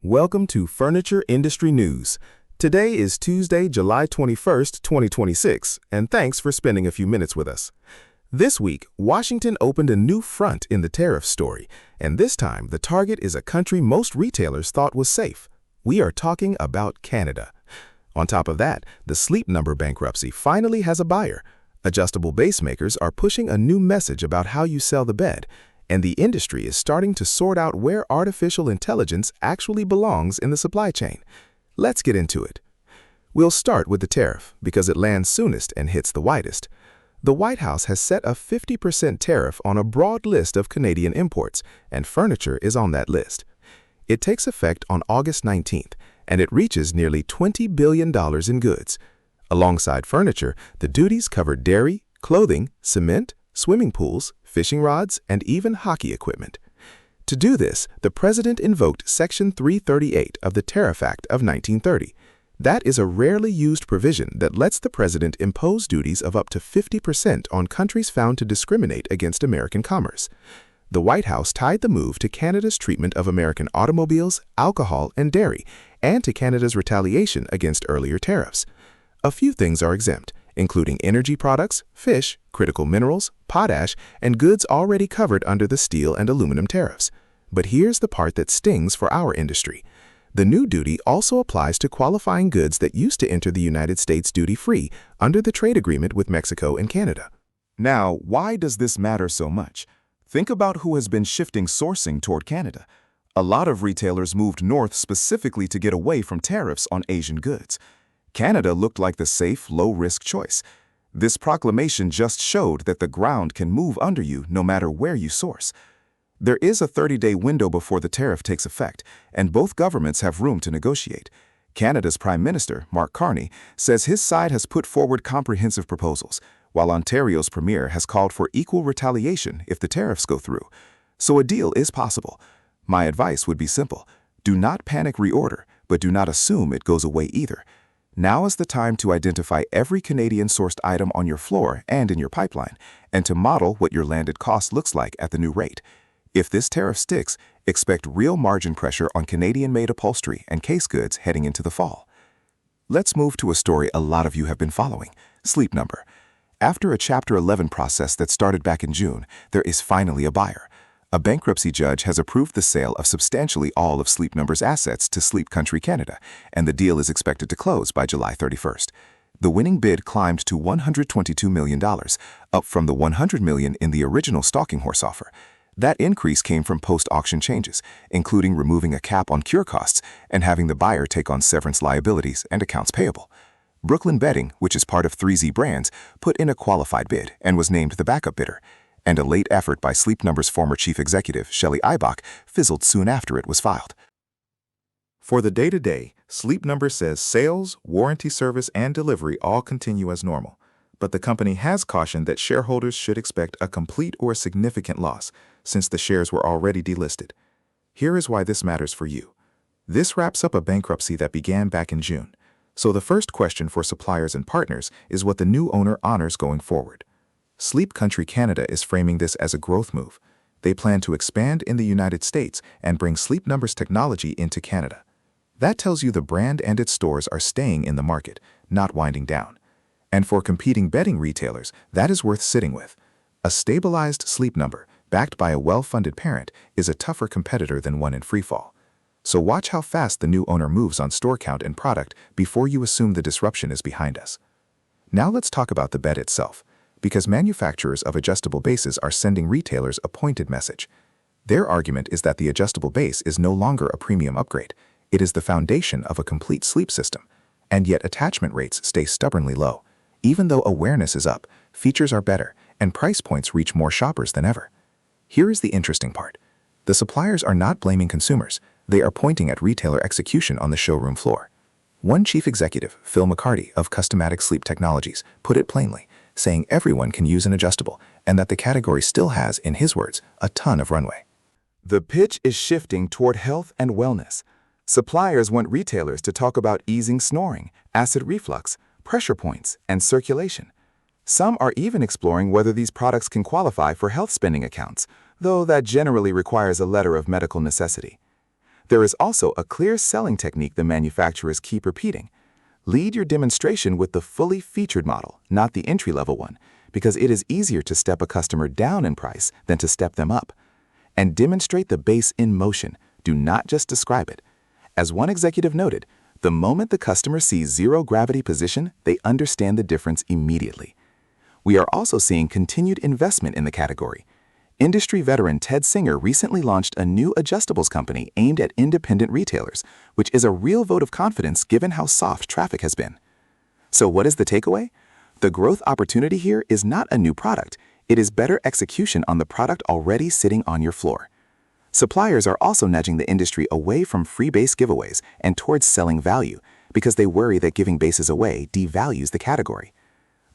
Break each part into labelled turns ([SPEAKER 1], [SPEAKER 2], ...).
[SPEAKER 1] Welcome to Furniture Industry News. Today is Tuesday, July 21st, 2026, and thanks for spending a few minutes with us. This week, Washington opened a new front in the tariff story, and this time the target is a country most retailers thought was safe. We are talking about Canada. On top of that, the Sleep Number bankruptcy finally has a buyer. Adjustable base makers are pushing a new message about how you sell the bed, and the industry is starting to sort out where artificial intelligence actually belongs in the supply chain. Let's get into it. We'll start with the tariff because it lands soonest and hits the widest. The White House has set a 50% tariff on a broad list of Canadian imports, and furniture is on that list. It takes effect on August 19th, and it reaches nearly $20 billion in goods. Alongside furniture, the duties cover dairy, clothing, cement, swimming pools, fishing rods, and even hockey equipment. To do this, the President invoked Section 338 of the Tariff Act of 1930. That is a rarely used provision that lets the President impose duties of up to 50% on countries found to discriminate against American commerce. The White House tied the move to Canada's treatment of American automobiles, alcohol, and dairy, and to Canada's retaliation against earlier tariffs. A few things are exempt, including energy products, fish, critical minerals, potash, and goods already covered under the steel and aluminum tariffs. But here's the part that stings for our industry. The new duty also applies to qualifying goods that used to enter the United States duty-free under the trade agreement with Mexico and Canada.
[SPEAKER 2] Now, why does this matter so much? Think about who has been shifting sourcing toward Canada. A lot of retailers moved north specifically to get away from tariffs on Asian goods. Canada looked like the safe, low-risk choice. This proclamation just showed that the ground can move under you no matter where you source. There is a 30-day window before the tariff takes effect, and both governments have room to negotiate. Canada's Prime Minister, Mark Carney, says his side has put forward comprehensive proposals, while Ontario's Premier has called for equal retaliation if the tariffs go through. So a deal is possible. My advice would be simple. Do not panic reorder, but do not assume it goes away either. Now is the time to identify every Canadian-sourced item on your floor and in your pipeline, and to model what your landed cost looks like at the new rate. If this tariff sticks, expect real margin pressure on Canadian-made upholstery and case goods heading into the fall. Let's move to a story a lot of you have been following, Sleep Number. After a Chapter 11 process that started back in June, there is finally a buyer. A bankruptcy judge has approved the sale of substantially all of Sleep Number's assets to Sleep Country Canada, and the deal is expected to close by July 31st. The winning bid climbed to $122 million, up from the $100 million in the original stalking horse offer. That increase came from post-auction changes, including removing a cap on cure costs and having the buyer take on severance liabilities and accounts payable. Brooklyn Bedding, which is part of 3Z Brands, put in a qualified bid and was named the backup bidder. And a late effort by Sleep Number's former chief executive, Shelley Eibach, fizzled soon after it was filed.
[SPEAKER 3] For the day-to-day, Sleep Number says sales, warranty service, and delivery all continue as normal. But the company has cautioned that shareholders should expect a complete or significant loss, since the shares were already delisted. Here is why this matters for you. This wraps up a bankruptcy that began back in June. So the first question for suppliers and partners is what the new owner honors going forward. Sleep Country Canada is framing this as a growth move. They plan to expand in the United States and bring Sleep Number's technology into Canada. That tells you the brand and its stores are staying in the market, not winding down. And for competing bedding retailers, that is worth sitting with. A stabilized Sleep Number, backed by a well-funded parent, is a tougher competitor than one in freefall. So watch how fast the new owner moves on store count and product before you assume the disruption is behind us. Now let's talk about the bed itself, because manufacturers of adjustable bases are sending retailers a pointed message. Their argument is that the adjustable base is no longer a premium upgrade. It is the foundation of a complete sleep system, and yet attachment rates stay stubbornly low. Even though awareness is up, features are better, and price points reach more shoppers than ever. Here is the interesting part. The suppliers are not blaming consumers. They are pointing at retailer execution on the showroom floor. One chief executive, Phil McCarty of Customatic Sleep Technologies, put it plainly, saying everyone can use an adjustable and that the category still has, in his words, a ton of runway.
[SPEAKER 2] The pitch is shifting toward health and wellness. Suppliers want retailers to talk about easing snoring, acid reflux, pressure points, and circulation. Some are even exploring whether these products can qualify for health spending accounts, though that generally requires a letter of medical necessity. There is also a clear selling technique the manufacturers keep repeating. Lead your demonstration with the fully featured model, not the entry-level one, because it is easier to step a customer down in price than to step them up. And demonstrate the base in motion. Do not just describe it. As one executive noted, the moment the customer sees zero-gravity position, they understand the difference immediately. We are also seeing continued investment in the category. Industry veteran Ted Singer recently launched a new adjustables company aimed at independent retailers, which is a real vote of confidence given how soft traffic has been. So what is the takeaway? The growth opportunity here is not a new product. It is better execution on the product already sitting on your floor. Suppliers are also nudging the industry away from free base giveaways and towards selling value because they worry that giving bases away devalues the category.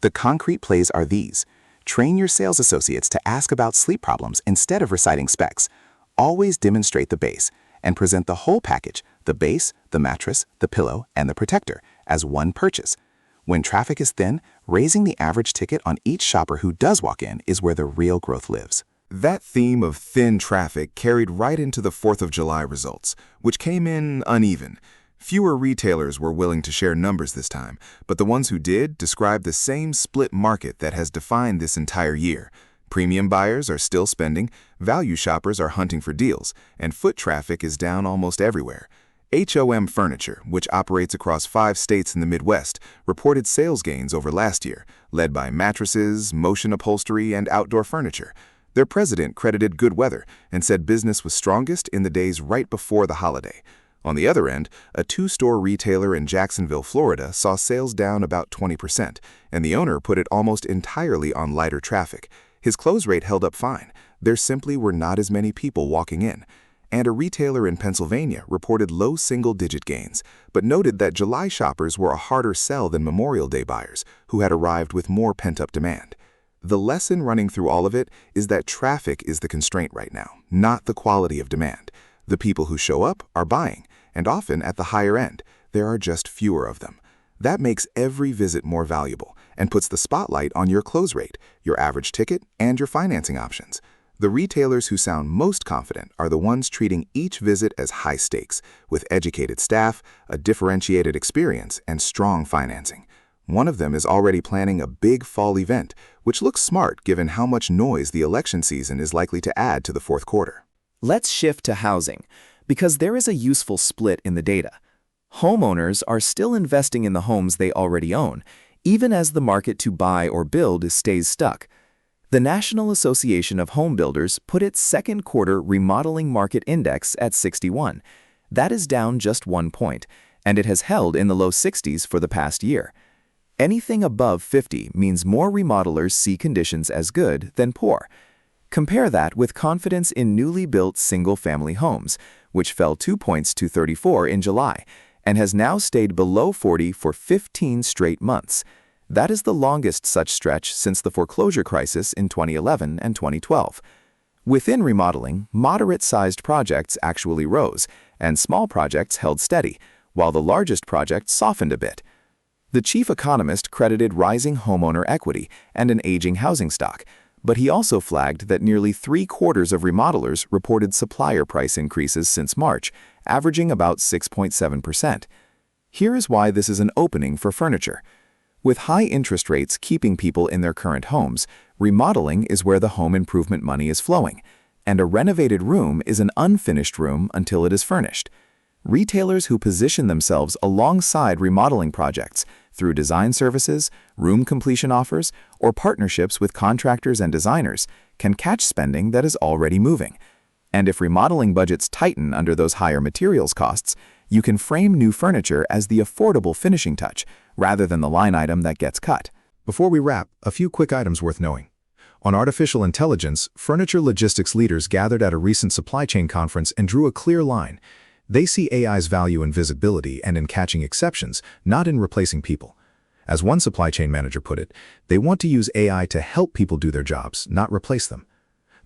[SPEAKER 2] The concrete plays are these. Train your sales associates to ask about sleep problems instead of reciting specs. Always demonstrate the base and present the whole package, the base, the mattress, the pillow, and the protector, as one purchase. When traffic is thin, raising the average ticket on each shopper who does walk in is where the real growth lives.
[SPEAKER 1] That theme of thin traffic carried right into the 4th of July results, which came in uneven. Fewer retailers were willing to share numbers this time, but the ones who did described the same split market that has defined this entire year. Premium buyers are still spending, value shoppers are hunting for deals, and foot traffic is down almost everywhere. HOM Furniture, which operates across 5 states in the Midwest, reported sales gains over last year, led by mattresses, motion upholstery, and outdoor furniture. Their president credited good weather and said business was strongest in the days right before the holiday. On the other end, a 2-store retailer in Jacksonville, Florida, saw sales down about 20%, and the owner put it almost entirely on lighter traffic. His close rate held up fine. There simply were not as many people walking in. And a retailer in Pennsylvania reported low single-digit gains, but noted that July shoppers were a harder sell than Memorial Day buyers, who had arrived with more pent-up demand. The lesson running through all of it is that traffic is the constraint right now, not the quality of demand. The people who show up are buying, and often at the higher end, there are just fewer of them. That makes every visit more valuable and puts the spotlight on your close rate, your average ticket, and your financing options. The retailers who sound most confident are the ones treating each visit as high stakes, with educated staff, a differentiated experience, and strong financing. One of them is already planning a big fall event, which looks smart given how much noise the election season is likely to add to the 4th quarter.
[SPEAKER 4] Let's shift to housing, because there is a useful split in the data. Homeowners are still investing in the homes they already own, even as the market to buy or build stays stuck. The National Association of Home Builders put its 2nd quarter remodeling market index at 61. That is down just 1 point, and it has held in the low 60s for the past year. Anything above 50 means more remodelers see conditions as good than poor. Compare that with confidence in newly built single-family homes, which fell 2 points to 34 in July, and has now stayed below 40 for 15 straight months. That is the longest such stretch since the foreclosure crisis in 2011 and 2012. Within remodeling, moderate-sized projects actually rose, and small projects held steady, while the largest projects softened a bit. The chief economist credited rising homeowner equity and an aging housing stock, but he also flagged that nearly 3/4 of remodelers reported supplier price increases since March, averaging about 6.7%. Here is why this is an opening for furniture. With high interest rates keeping people in their current homes, remodeling is where the home improvement money is flowing, and a renovated room is an unfinished room until it is furnished. Retailers who position themselves alongside remodeling projects through design services, room completion offers, or partnerships with contractors and designers can catch spending that is already moving. And if remodeling budgets tighten under those higher materials costs, you can frame new furniture as the affordable finishing touch rather than the line item that gets cut.
[SPEAKER 3] Before we wrap, a few quick items worth knowing. On artificial intelligence, furniture logistics leaders gathered at a recent supply chain conference and drew a clear line. They see AI's value in visibility and in catching exceptions, not in replacing people. As one supply chain manager put it, they want to use AI to help people do their jobs, not replace them.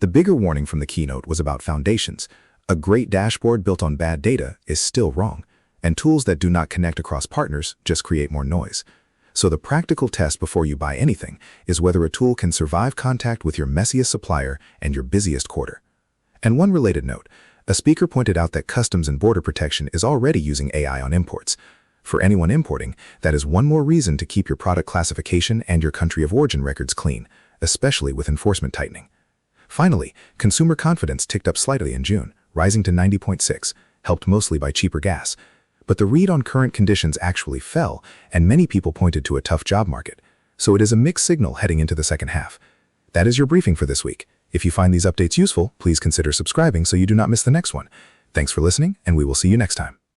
[SPEAKER 3] The bigger warning from the keynote was about foundations. A great dashboard built on bad data is still wrong, and tools that do not connect across partners just create more noise. So the practical test before you buy anything is whether a tool can survive contact with your messiest supplier and your busiest quarter. And one related note,
[SPEAKER 1] A speaker pointed out that Customs and Border Protection is already using AI on imports. For anyone importing, that is one more reason to keep your product classification and your country of origin records clean, especially with enforcement tightening. Finally, consumer confidence ticked up slightly in June, rising to 90.6, helped mostly by cheaper gas. But the read on current conditions actually fell, and many people pointed to a tough job market. So it is a mixed signal heading into the second half. That is your briefing for this week. If you find these updates useful, please consider subscribing so you do not miss the next one. Thanks for listening, and we will see you next time.